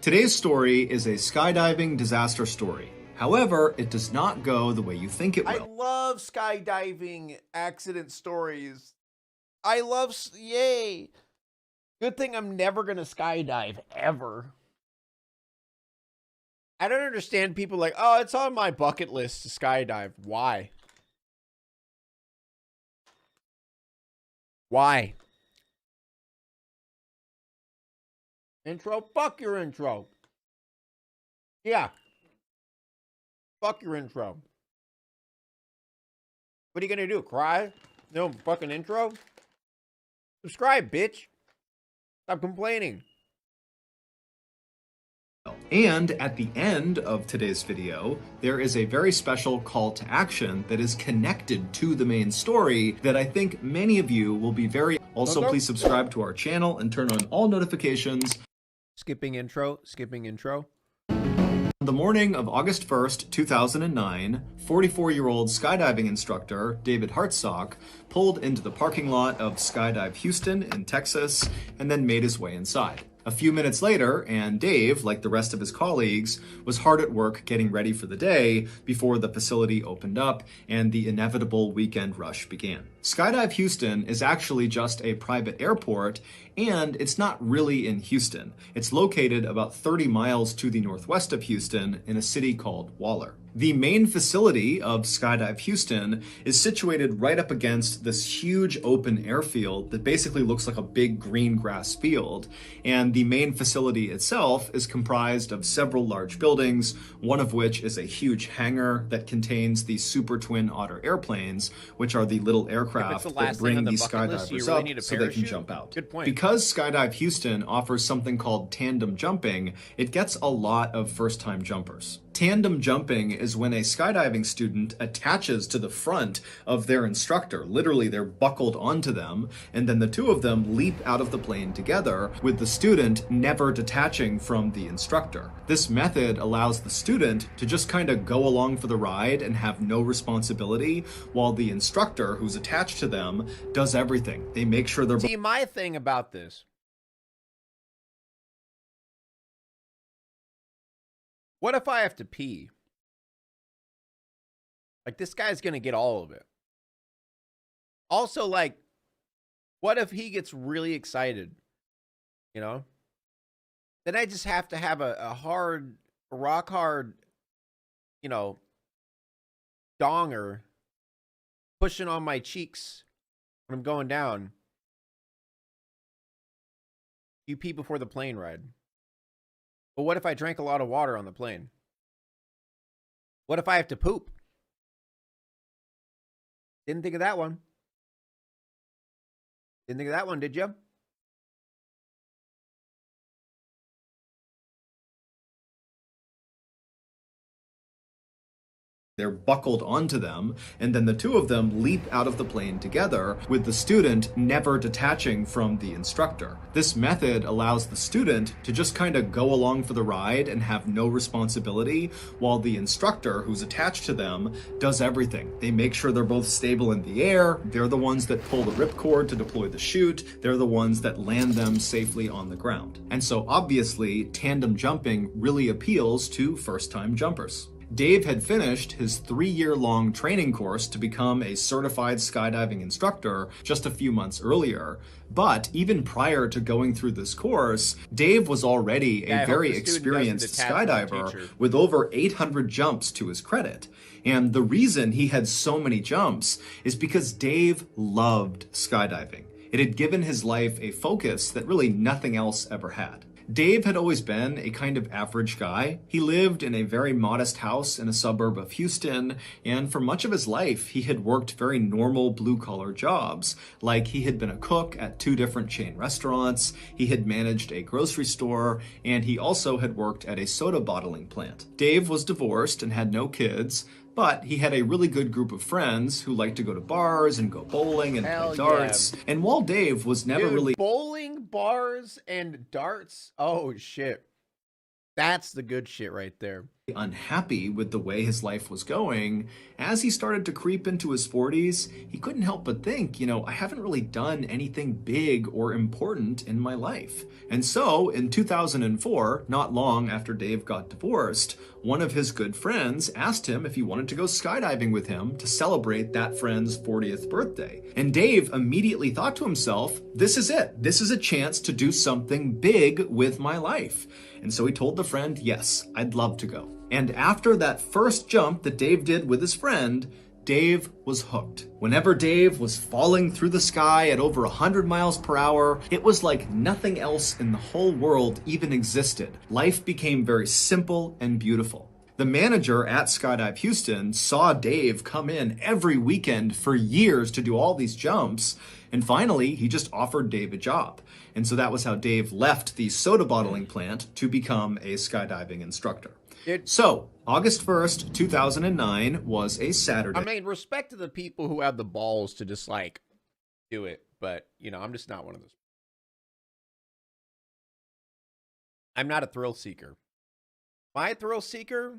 Today's story is a skydiving disaster story. However, it does not go the way you think it I will. love skydiving accident stories. Yay. Good thing I'm never going to skydive ever. I don't understand people like, oh, it's on my bucket list to skydive. Why? Why? Intro? Fuck your intro. Yeah. Fuck your intro. What are you going to do? Cry? No fucking intro? Subscribe, bitch. Stop complaining. And at the end of today's video, there is a very special call to action that is connected to the main story that I think many of you will be very... Also, please subscribe to our channel and turn on all notifications. Skipping intro. On the morning of August 1st, 2009, 44-year-old skydiving instructor David Hartsock pulled into the parking lot of Skydive Houston in Texas and then made his way inside. A few minutes later, and Dave, like the rest of his colleagues, was hard at work getting ready for the day before the facility opened up and the inevitable weekend rush began. Skydive Houston is actually just a private airport, and it's not really in Houston. It's located about 30 miles to the northwest of Houston in a city called Waller. The main facility of Skydive Houston is situated right up against this huge open airfield that basically looks like a big green grass field. And the main facility itself is comprised of several large buildings, one of which is a huge hangar that contains the Super Twin Otter airplanes, which are the little aircraft that bring these skydivers up so they can jump out. Good point. Because Skydive Houston offers something called tandem jumping, it gets a lot of first-time jumpers. Tandem jumping is when a skydiving student attaches to the front of their instructor. Literally, they're buckled onto them, and then the two of them leap out of the plane together, with the student never detaching from the instructor. This method allows the student to just kind of go along for the ride and have no responsibility, while the instructor who's attached to them does everything. They make sure they're... See, my thing about this. What if I have to pee? Like, this guy's going to get all of it. Also, like, what if he gets really excited? You know? Then I just have to have a rock hard, you know, donger pushing on my cheeks when I'm going down. You pee before the plane ride. But what if I drank a lot of water on the plane? What if I have to poop? Didn't think of that one. Didn't think of that one, did you? They're buckled onto them, and then the two of them leap out of the plane together, with the student never detaching from the instructor. This method allows the student to just kind of go along for the ride and have no responsibility, while the instructor who's attached to them does everything. They make sure they're both stable in the air, they're the ones that pull the ripcord to deploy the chute, they're the ones that land them safely on the ground. And so obviously, tandem jumping really appeals to first-time jumpers. Dave had finished his 3-year-long training course to become a certified skydiving instructor just a few months earlier. But even prior to going through this course, Dave was already a very experienced skydiver with over 800 jumps to his credit. And the reason he had so many jumps is because Dave loved skydiving. It had given his life a focus that really nothing else ever had. Dave had always been a kind of average guy. He lived in a very modest house in a suburb of Houston, and for much of his life, he had worked very normal blue-collar jobs, like he had been a cook at 2 different chain restaurants, he had managed a grocery store, and he also had worked at a soda bottling plant. Dave was divorced and had no kids, but he had a really good group of friends who liked to go to bars and go bowling and play darts. Yeah. And while Dave was never really... Bowling, bars, and darts? Oh, shit. That's the good shit right there. unhappy with the way his life was going, as he started to creep into his 40s, he couldn't help but think, I haven't really done anything big or important in my life. And so, in 2004, not long after Dave got divorced, one of his good friends asked him if he wanted to go skydiving with him to celebrate that friend's 40th birthday. And Dave immediately thought to himself, this is it. This is a chance to do something big with my life. And so he told the friend, yes, I'd love to go. And after that first jump that Dave did with his friend, Dave was hooked. Whenever Dave was falling through the sky at over 100 miles per hour, it was like nothing else in the whole world even existed. Life became very simple and beautiful. The manager at Skydive Houston saw Dave come in every weekend for years to do all these jumps, and finally he just offered Dave a job. And so that was how Dave left the soda bottling plant to become a skydiving instructor. So, August 1st, 2009 was a Saturday. I mean, respect to the people who have the balls to just, like, do it. But, I'm just not one of those. I'm not a thrill seeker. My thrill seeker?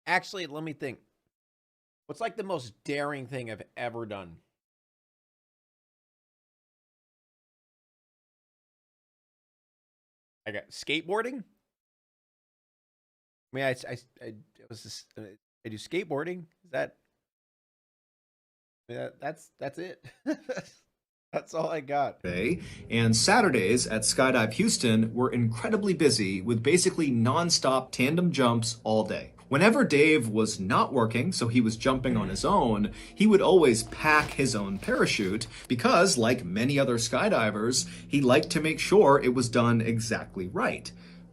Actually, let me think. What's, like, the most daring thing I've ever done? I got skateboarding. I mean, I do skateboarding. Is that? That's it. That's all I got. And Saturdays at Skydive Houston were incredibly busy with basically non-stop tandem jumps all day. Whenever Dave was not working, so he was jumping on his own, he would always pack his own parachute because, like many other skydivers, he liked to make sure it was done exactly right.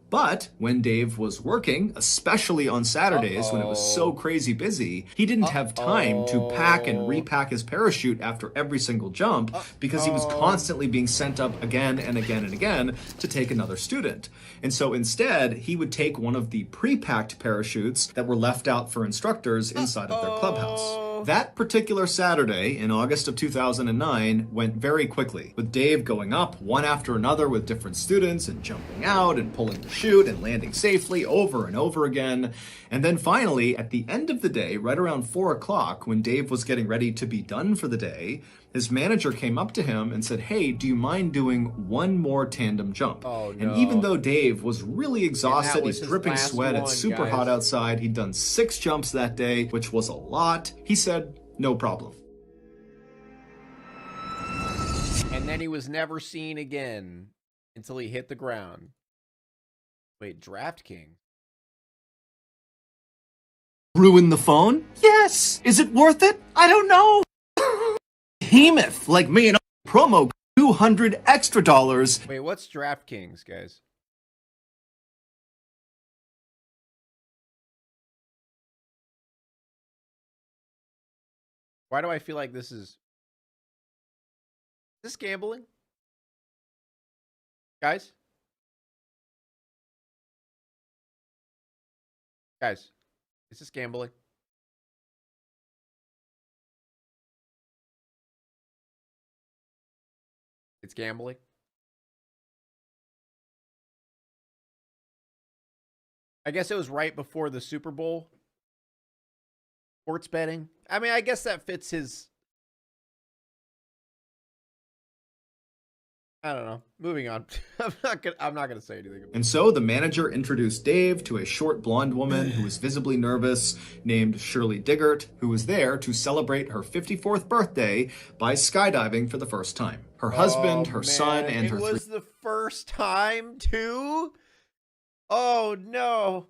But when Dave was working, especially on Saturdays when it was so crazy busy, he didn't have time to pack and repack his parachute after every single jump because he was constantly being sent up again and again and again to take another student. And so instead, he would take one of the pre-packed parachutes that were left out for instructors inside of their clubhouse. That particular Saturday in August of 2009 went very quickly, with Dave going up one after another with different students and jumping out and pulling the chute and landing safely over and over again. And then finally, at the end of the day, right around 4 o'clock, when Dave was getting ready to be done for the day, his manager came up to him and said, hey, do you mind doing one more tandem jump? Oh, no. And even though Dave was really exhausted, he's dripping sweat, it's super hot outside, he'd done 6 jumps that day, which was a lot, he said, no problem. And then he was never seen again until he hit the ground. Wait, DraftKings? Ruin the phone? Yes! Is it worth it? I don't know! Behemoth like me and promo $200 extra. Wait, what's DraftKings, guys? Why do I feel like this is this gambling? Guys? Guys, is this gambling? It's gambling. I guess it was right before the Super Bowl. Sports betting. I mean, I guess that fits his... I don't know. Moving on. I'm not gonna say anything about it. And so the manager introduced Dave to a short blonde woman who was visibly nervous named Shirley Diggert, who was there to celebrate her 54th birthday by skydiving for the first time. Her husband, her son, and her It was the first time too? Oh no.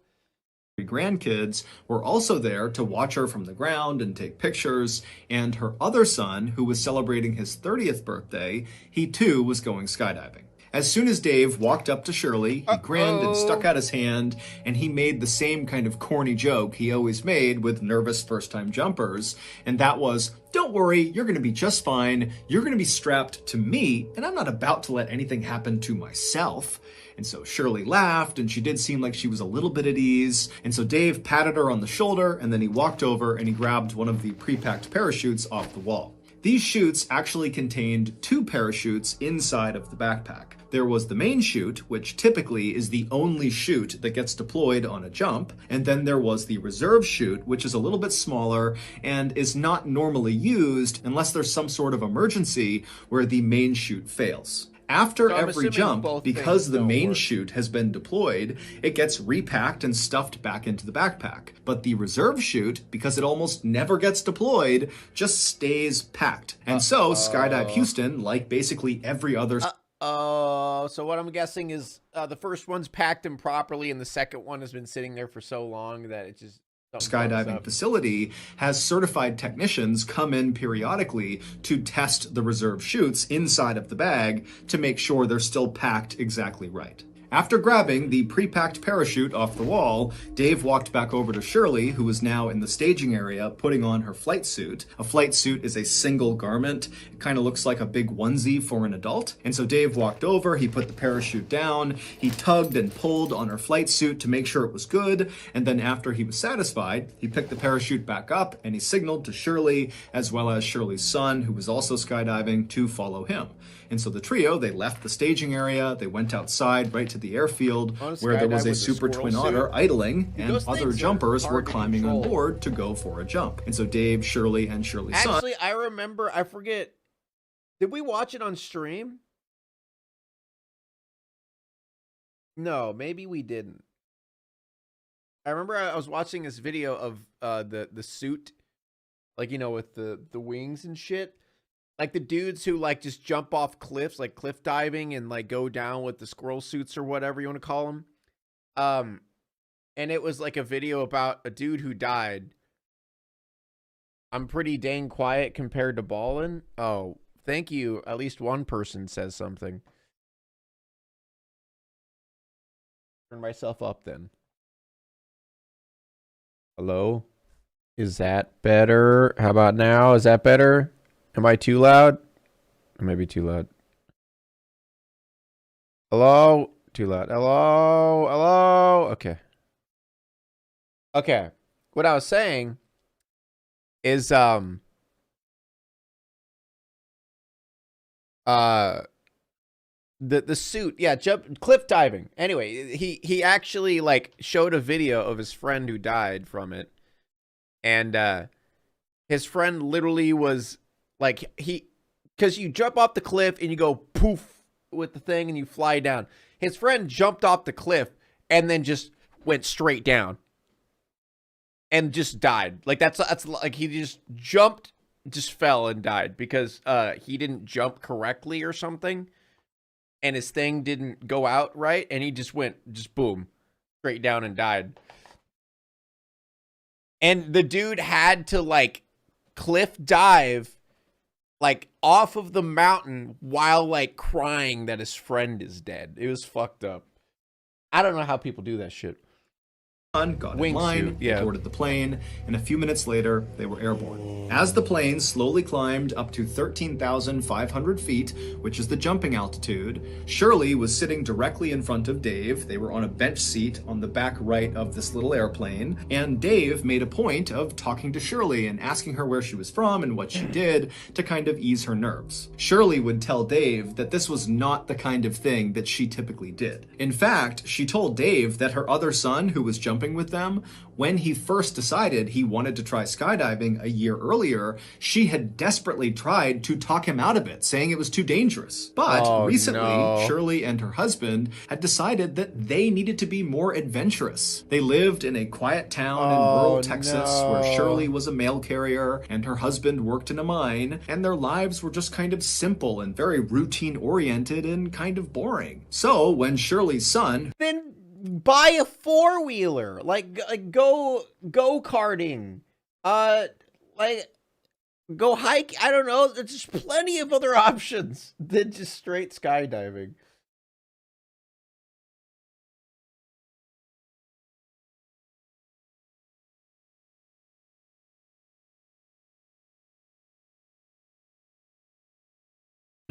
3 grandkids were also there to watch her from the ground and take pictures, and her other son, who was celebrating his 30th birthday, he too was going skydiving. As soon as Dave walked up to Shirley, he grinned and stuck out his hand, and he made the same kind of corny joke he always made with nervous first-time jumpers, and that was, don't worry, you're going to be just fine, you're going to be strapped to me, and I'm not about to let anything happen to myself. And so Shirley laughed, and she did seem like she was a little bit at ease, and so Dave patted her on the shoulder, and then he walked over and he grabbed one of the pre-packed parachutes off the wall. These chutes actually contained 2 parachutes inside of the backpack. There was the main chute, which typically is the only chute that gets deployed on a jump. And then there was the reserve chute, which is a little bit smaller and is not normally used unless there's some sort of emergency where the main chute fails. After So I'm every assuming jump, both because things the don't main work. chute has been deployed, it gets repacked and stuffed back into the backpack. But the reserve chute, because it almost never gets deployed, just stays packed. And so Skydive Houston, like basically every other So what I'm guessing is the first one's packed improperly, and the second one has been sitting there for so long that it just skydiving facility has certified technicians come in periodically to test the reserve chutes inside of the bag to make sure they're still packed exactly right. After grabbing the pre-packed parachute off the wall, Dave walked back over to Shirley, who was now in the staging area putting on her flight suit. A flight suit is a single garment. It kind of looks like a big onesie for an adult. And so Dave walked over, he put the parachute down, he tugged and pulled on her flight suit to make sure it was good, and then after he was satisfied, he picked the parachute back up and he signaled to Shirley, as well as Shirley's son, who was also skydiving, to follow him. And so the trio, they left the staging area, they went outside right to the airfield where there was a Super Twin Otter idling, and other jumpers were climbing on board to go for a jump. And so Dave, Shirley, and Shirley's son. Actually, I remember, I forget, did we watch it on stream? No, maybe we didn't. I remember I was watching this video of the suit, like, you know, with the wings and shit. Like the dudes who like just jump off cliffs, like cliff diving, and like go down with the squirrel suits or whatever you want to call them. And it was like a video about a dude who died. I'm pretty dang quiet compared to Ballin. Oh, thank you. At least one person says something. Turn myself up then. Hello? Is that better? How about now? Is that better? Am I too loud? I may be too loud. Hello? Too loud. Hello? Hello? Okay. Okay. What I was saying is the suit, yeah, cliff diving. Anyway, he actually like showed a video of his friend who died from it. And his friend literally was like, because you jump off the cliff and you go poof with the thing and you fly down. His friend jumped off the cliff and then just went straight down and just died. Like that's like he just jumped, just fell and died because he didn't jump correctly or something, and his thing didn't go out right, and he just went boom straight down and died. And the dude had to like cliff dive like off of the mountain while like crying that his friend is dead. It was fucked up. I don't know how people do that shit. Got in line, boarded the plane, and a few minutes later, they were airborne. As the plane slowly climbed up to 13,500 feet, which is the jumping altitude, Shirley was sitting directly in front of Dave. They were on a bench seat on the back right of this little airplane, and Dave made a point of talking to Shirley and asking her where she was from and what she did to kind of ease her nerves. Shirley would tell Dave that this was not the kind of thing that she typically did. In fact, she told Dave that her other son, who was jumping with them, when he first decided he wanted to try skydiving a year earlier, she had desperately tried to talk him out of it, saying it was too dangerous. But recently, Shirley and her husband had decided that they needed to be more adventurous. They lived in a quiet town in rural Texas where Shirley was a mail carrier and her husband worked in a mine, and their lives were just kind of simple and very routine-oriented and kind of boring. So when Shirley's son, then buy a four-wheeler, like go karting, like go hike. I don't know. There's just plenty of other options than just straight skydiving.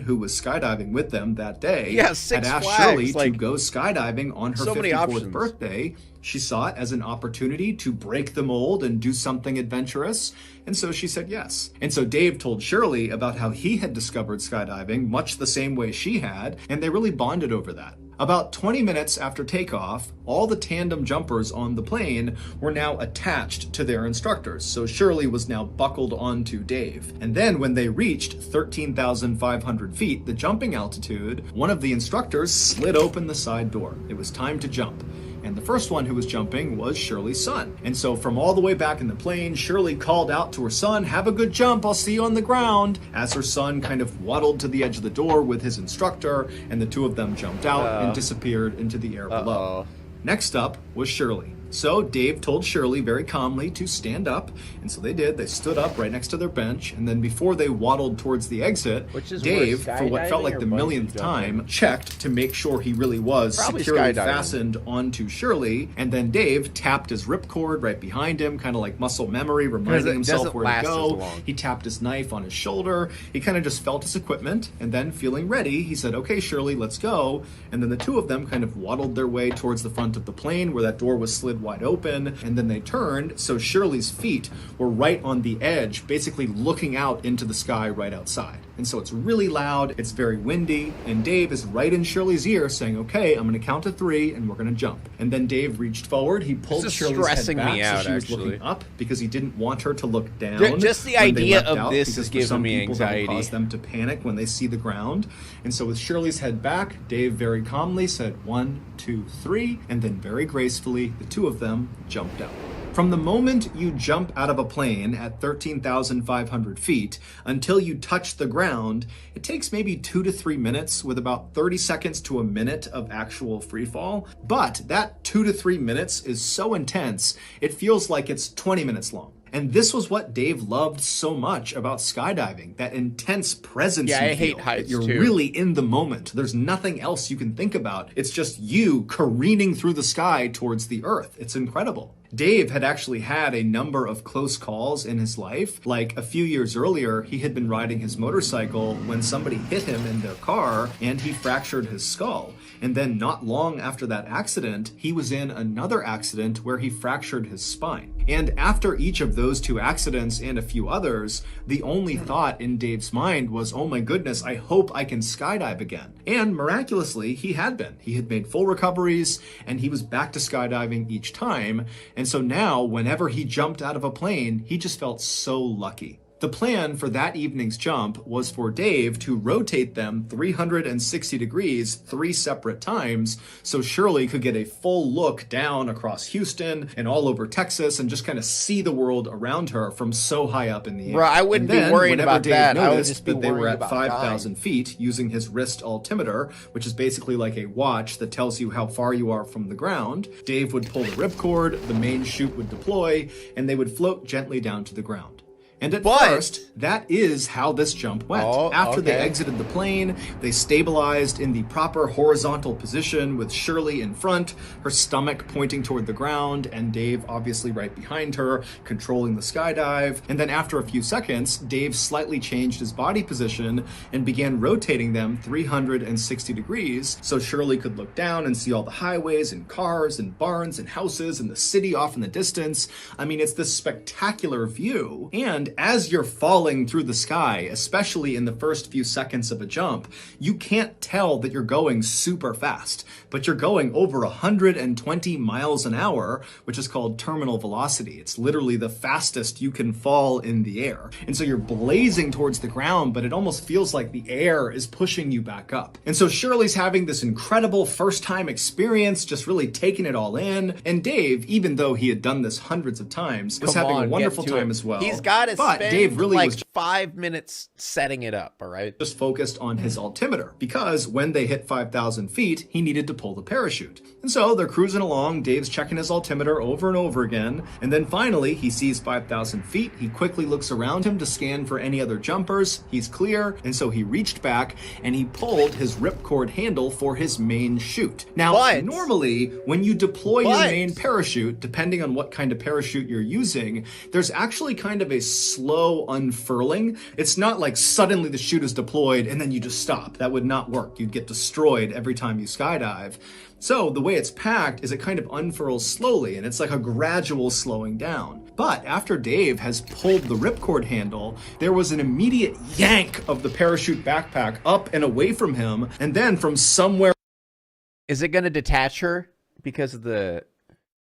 who was skydiving with them that day, Yeah, had Six asked Flags, Shirley like, to go skydiving on her so many 54th options. birthday. She saw it as an opportunity to break the mold and do something adventurous, and so she said yes. And so Dave told Shirley about how he had discovered skydiving much the same way she had, and they really bonded over that. About 20 minutes after takeoff, all the tandem jumpers on the plane were now attached to their instructors, so Shirley was now buckled onto Dave. And then when they reached 13,500 feet, the jumping altitude, one of the instructors slid open the side door. It was time to jump. And the first one who was jumping was Shirley's son. And so from all the way back in the plane, Shirley called out to her son, "Have a good jump, I'll see you on the ground," as her son kind of waddled to the edge of the door with his instructor, and the two of them jumped out and disappeared into the air below. Next up was Shirley. So Dave told Shirley very calmly to stand up, and so they did. They stood up right next to their bench, and then before they waddled towards the exit, Dave, for what felt like the millionth time, checked to make sure he really was securely fastened onto Shirley, and then Dave tapped his ripcord right behind him, kind of like muscle memory, reminding himself where to go. He tapped his knife on his shoulder. He kind of just felt his equipment, and then feeling ready, he said, "Okay, Shirley, let's go." And then the two of them kind of waddled their way towards the front of the plane where that door was slid wide open, and then they turned, so Shirley's feet were right on the edge, basically looking out into the sky right outside. And so it's really loud, it's very windy, and Dave is right in Shirley's ear saying, "Okay, I'm gonna count to 3 and we're gonna jump." And then Dave reached forward, he pulled Shirley's head back so she was looking up because he didn't want her to look down. Just the idea of this is giving me anxiety. That will cause them to panic when they see the ground. And so with Shirley's head back, Dave very calmly said 1, 2, 3, and then very gracefully, the two of them jumped out. From the moment you jump out of a plane at 13,500 feet until you touch the ground, it takes maybe 2 to 3 minutes with about 30 seconds to a minute of actual free fall. But that 2 to 3 minutes is so intense, it feels like it's 20 minutes long. And this was what Dave loved so much about skydiving, that intense presence. Yeah, you I feel, hate heights you're too. really in the moment. There's nothing else you can think about. It's just you careening through the sky towards the earth. It's incredible. Dave had actually had a number of close calls in his life. Like a few years earlier, he had been riding his motorcycle when somebody hit him in their car and he fractured his skull. And then not long after that accident, he was in another accident where he fractured his spine. And after each of those two accidents and a few others, the only thought in Dave's mind was, "Oh my goodness, I hope I can skydive again." And miraculously, he had been. He had made full recoveries and he was back to skydiving each time. And so now, whenever he jumped out of a plane, he just felt so lucky. The plan for that evening's jump was for Dave to rotate them 360 degrees 3 separate times so Shirley could get a full look down across Houston and all over Texas and just kind of see the world around her from so high up in the air. Bro, I wouldn't be worried about Dave that. I would noticed just be that they were worried at about 5,000 feet using his wrist altimeter, which is basically like a watch that tells you how far you are from the ground, Dave would pull the ripcord, the main chute would deploy, and they would float gently down to the ground. And at first, that is how this jump went. After they exited the plane, they stabilized in the proper horizontal position with Shirley in front, her stomach pointing toward the ground, and Dave obviously right behind her, controlling the skydive. And then after a few seconds, Dave slightly changed his body position and began rotating them 360 degrees so Shirley could look down and see all the highways and cars and barns and houses and the city off in the distance. I mean, it's this spectacular view. And as you're falling through the sky, especially in the first few seconds of a jump, you can't tell that you're going super fast, but you're going over 120 miles an hour, which is called terminal velocity. It's literally the fastest you can fall in the air. And so you're blazing towards the ground, but it almost feels like the air is pushing you back up. And so Shirley's having this incredible first time experience, just really taking it all in. And Dave, even though he had done this hundreds of times, was having a wonderful time as well. He's got to but spend Dave really like was 5 minutes setting it up, all right? Just focused on his altimeter because when they hit 5,000 feet, he needed to pull the parachute. And so they're cruising along, Dave's checking his altimeter over and over again, and then finally he sees 5,000 feet. He quickly looks around him to scan for any other jumpers. He's clear, and so he reached back and he pulled his ripcord handle for his main chute. Now, normally when you deploy your main parachute, depending on what kind of parachute you're using, there's actually kind of a slow unfurling. It's not like suddenly the chute is deployed and then you just stop. That would not work. You'd get destroyed every time you skydive. So the way it's packed is it kind of unfurls slowly, and it's like a gradual slowing down. But after Dave has pulled the ripcord handle, there was an immediate yank of the parachute backpack up and away from him, and then from somewhere Is it going to detach her because of the...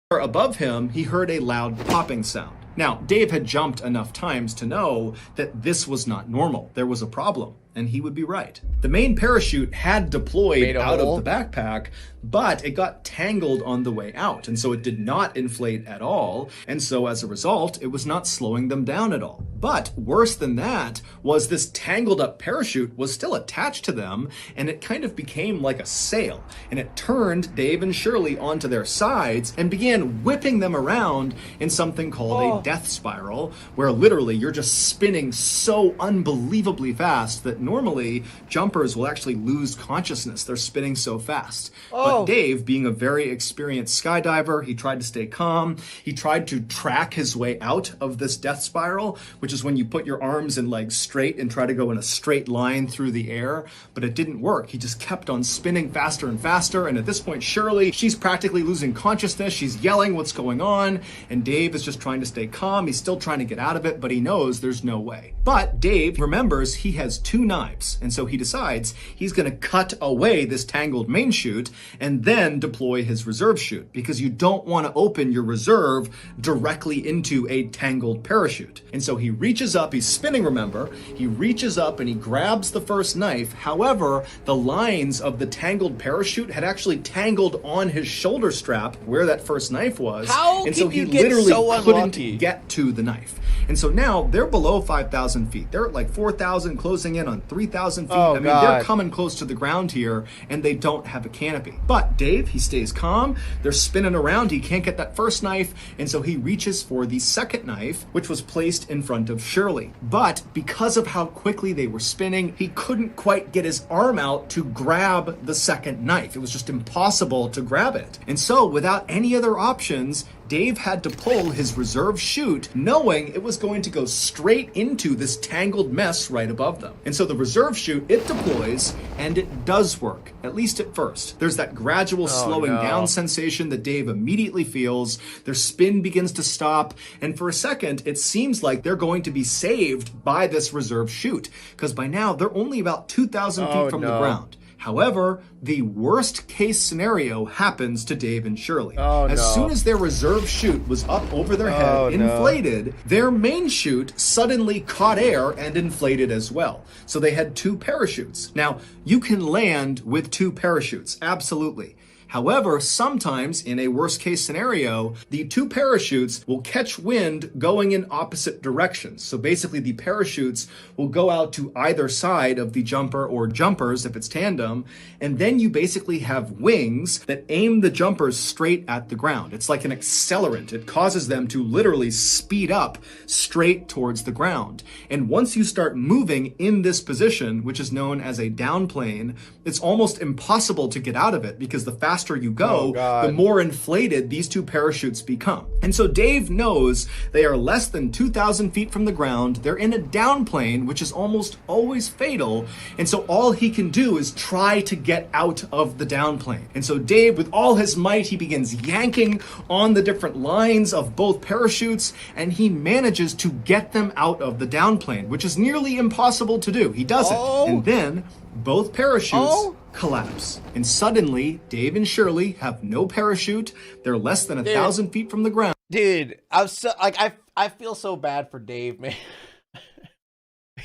above him, he heard a loud popping sound. Now, Dave had jumped enough times to know that this was not normal. There was a problem, and he would be right. The main parachute had deployed out of the backpack, but it got tangled on the way out, and so it did not inflate at all, and so as a result, it was not slowing them down at all. But worse than that was this tangled up parachute was still attached to them, and it kind of became like a sail, and it turned Dave and Shirley onto their sides and began whipping them around in something called a death spiral, where literally you're just spinning so unbelievably fast that normally jumpers will actually lose consciousness. They're spinning so fast. But Dave, being a very experienced skydiver, he tried to stay calm. He tried to track his way out of this death spiral, which is when you put your arms and legs straight and try to go in a straight line through the air, but it didn't work. He just kept on spinning faster and faster, and at this point, Shirley, she's practically losing consciousness. She's yelling what's going on, and Dave is just trying to stay calm. He's still trying to get out of it, but he knows there's no way. But Dave remembers he has 2 knives, and so he decides he's going to cut away this tangled main chute and then deploy his reserve chute, because you don't want to open your reserve directly into a tangled parachute. And so he reaches up, he's spinning, remember, he reaches up and he grabs the first knife. However, the lines of the tangled parachute had actually tangled on his shoulder strap where that first knife was. And so he literally couldn't get to the knife. And so now they're below 5,000 feet. They're at like 4,000, closing in on 3,000 feet. I mean, they're coming close to the ground here, and they don't have a canopy. But Dave, he stays calm. They're spinning around. He can't get that first knife, and so he reaches for the second knife, which was placed in front of Shirley. But because of how quickly they were spinning, he couldn't quite get his arm out to grab the second knife. It was just impossible to grab it. And so without any other options, Dave had to pull his reserve chute, knowing it was going to go straight into this tangled mess right above them. And so the reserve chute, it deploys, and it does work, at least at first. There's that gradual slowing down sensation that Dave immediately feels. Their spin begins to stop, and for a second, it seems like they're going to be saved by this reserve chute, because by now, they're only about 2,000 feet from the ground. However, the worst case scenario happens to Dave and Shirley. As soon as their reserve chute was up over their head, inflated, their main chute suddenly caught air and inflated as well. So they had 2 parachutes. Now, you can land with 2 parachutes, absolutely. However, sometimes in a worst case scenario, the 2 parachutes will catch wind going in opposite directions. So basically the parachutes will go out to either side of the jumper or jumpers if it's tandem, and then you basically have wings that aim the jumpers straight at the ground. It's like an accelerant. It causes them to literally speed up straight towards the ground. And once you start moving in this position, which is known as a down plane, it's almost impossible to get out of it, because the faster you go, the more inflated these 2 parachutes become. And so Dave knows they are less than 2,000 feet from the ground. They're in a down plane, which is almost always fatal. And so all he can do is try to get out of the down plane. And so Dave, with all his might, he begins yanking on the different lines of both parachutes, and he manages to get them out of the down plane, which is nearly impossible to do. He does it. And then both parachutes collapse. And suddenly, Dave and Shirley have no parachute. They're less than 1,000 feet from the ground. Dude, I'm so, like, I feel so bad for Dave, man.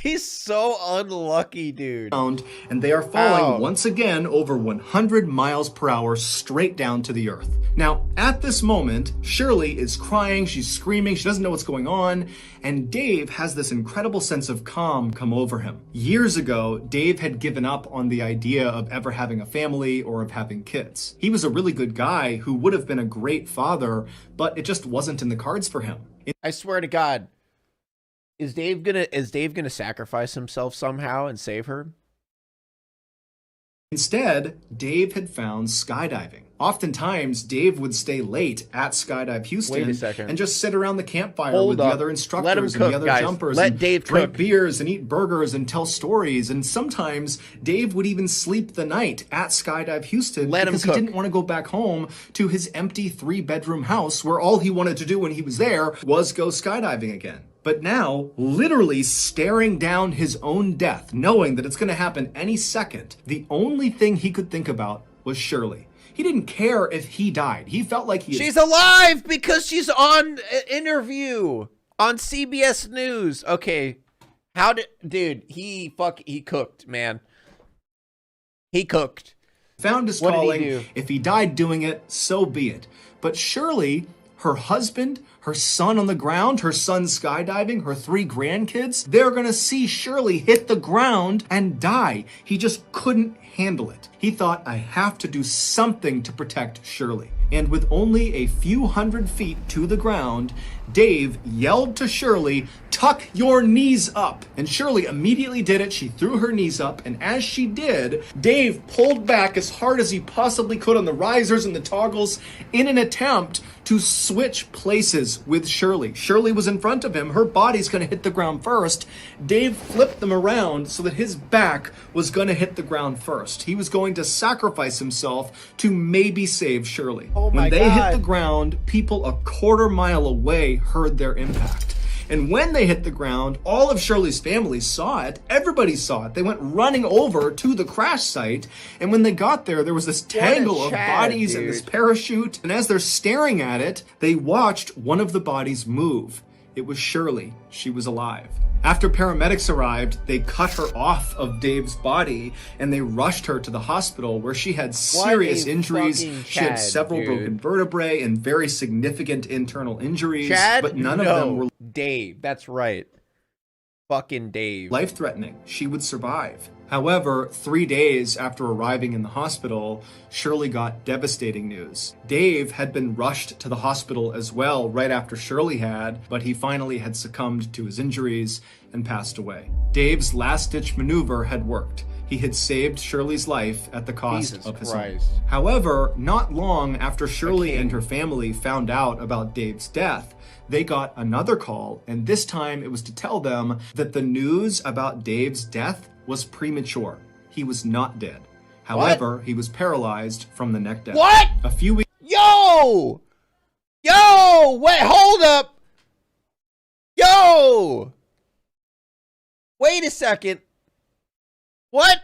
He's so unlucky, dude. And they are falling once again over 100 miles per hour straight down to the earth. Now, at this moment, Shirley is crying, she's screaming, she doesn't know what's going on, and Dave has this incredible sense of calm come over him. Years ago, Dave had given up on the idea of ever having a family or of having kids. He was a really good guy who would have been a great father, but it just wasn't in the cards for him. I swear to God, is Dave gonna sacrifice himself somehow and save her? Instead, Dave had found skydiving. Oftentimes, Dave would stay late at Skydive Houston Wait a second. and just sit around the campfire Hold with the up. other Let him instructors cook, and the other guys. jumpers. Let and Dave drink cook. beers and eat burgers and tell stories. And sometimes Dave would even sleep the night at Skydive Houston Let him because cook. he didn't want to go back home to his empty 3-bedroom house where all he wanted to do when he was there was go skydiving again. But now, literally staring down his own death, knowing that it's going to happen any second, the only thing he could think about was Shirley. He didn't care if he died. He felt like She's alive because she's on an interview on CBS News. Okay. Dude, he cooked, man. He cooked. found his What did he calling. do? If he died doing it, so be it. But Shirley, her husband, her son on the ground, her son skydiving, her 3 grandkids, they're gonna see Shirley hit the ground and die. He just couldn't handle it. He thought, I have to do something to protect Shirley. And with only a few hundred feet to the ground, Dave yelled to Shirley, tuck your knees up. And Shirley immediately did it. She threw her knees up. And as she did, Dave pulled back as hard as he possibly could on the risers and the toggles in an attempt to switch places with Shirley. Shirley was in front of him. Her body's going to hit the ground first. Dave flipped them around so that his back was going to hit the ground first. He was going to sacrifice himself to maybe save Shirley. Oh my When they hit God. the ground, people a quarter mile away heard their impact. And when they hit the ground, all of Shirley's family saw it. Everybody saw it. They went running over to the crash site. And when they got there, there was this tangle of Chad, bodies and this dude. parachute. And as they're staring at it, they watched one of the bodies move. It was Shirley. She was alive. After paramedics arrived, they cut her off of Dave's body and they rushed her to the hospital where she had serious a injuries. fucking She had Chad, several dude. broken vertebrae and very significant internal injuries, Chad? but none No. of them were Dave. That's right. Fucking Dave. life-threatening. She would survive. However, 3 days after arriving in the hospital, Shirley got devastating news. Dave had been rushed to the hospital as well right after Shirley had, but he finally had succumbed to his injuries and passed away. Dave's last-ditch maneuver had worked. He had saved Shirley's life at the cost Jesus of his Christ. own. However, not long after Shirley king. and her family found out about Dave's death, they got another call, and this time it was to tell them that the news about Dave's death was premature. He was not dead. However, he was paralyzed from the neck down. What? A few weeks Yo! Yo! Wait, hold up! Yo! Wait a second. What?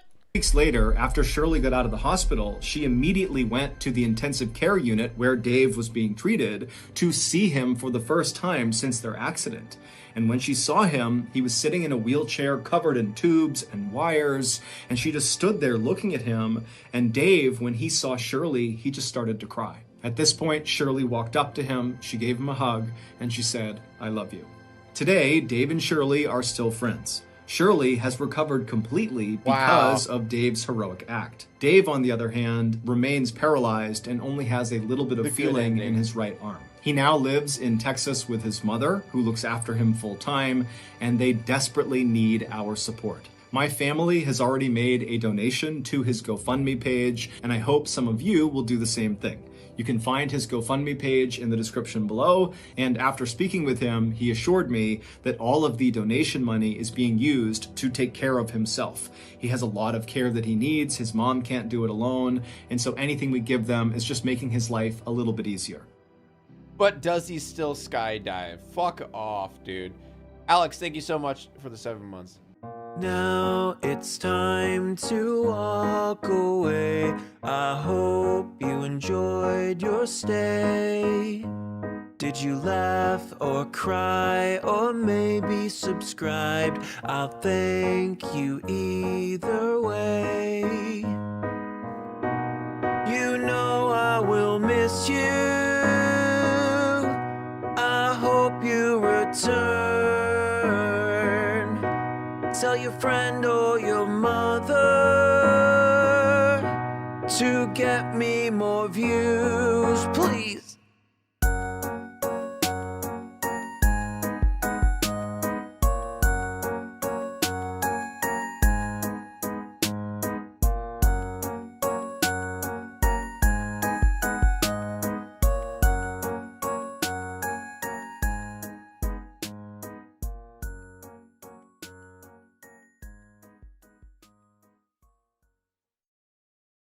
later, after Shirley got out of the hospital, she immediately went to the intensive care unit where Dave was being treated to see him for the first time since their accident. And when she saw him, he was sitting in a wheelchair covered in tubes and wires, and she just stood there looking at him. And Dave, when he saw Shirley, he just started to cry. At this point, Shirley walked up to him, she gave him a hug, and she said, "I love you." Today, Dave and Shirley are still friends. Shirley has recovered completely because of Dave's heroic act. Dave, on the other hand, remains paralyzed and only has a little bit of feeling in his right arm. He now lives in Texas with his mother, who looks after him full time, and they desperately need our support. My family has already made a donation to his GoFundMe page, and I hope some of you will do the same thing. You can find his GoFundMe page in the description below, and after speaking with him, he assured me that all of the donation money is being used to take care of himself. He has a lot of care that he needs, his mom can't do it alone, and so anything we give them is just making his life a little bit easier. But does he still skydive? Fuck off, dude. Alex, thank you so much for the 7 months. Now it's time to walk away. I hope you enjoyed your stay. Did you laugh or cry or maybe subscribed? I'll thank you either way. You know I will miss you. I hope you return. Tell your friend or your mother to get me more views, please.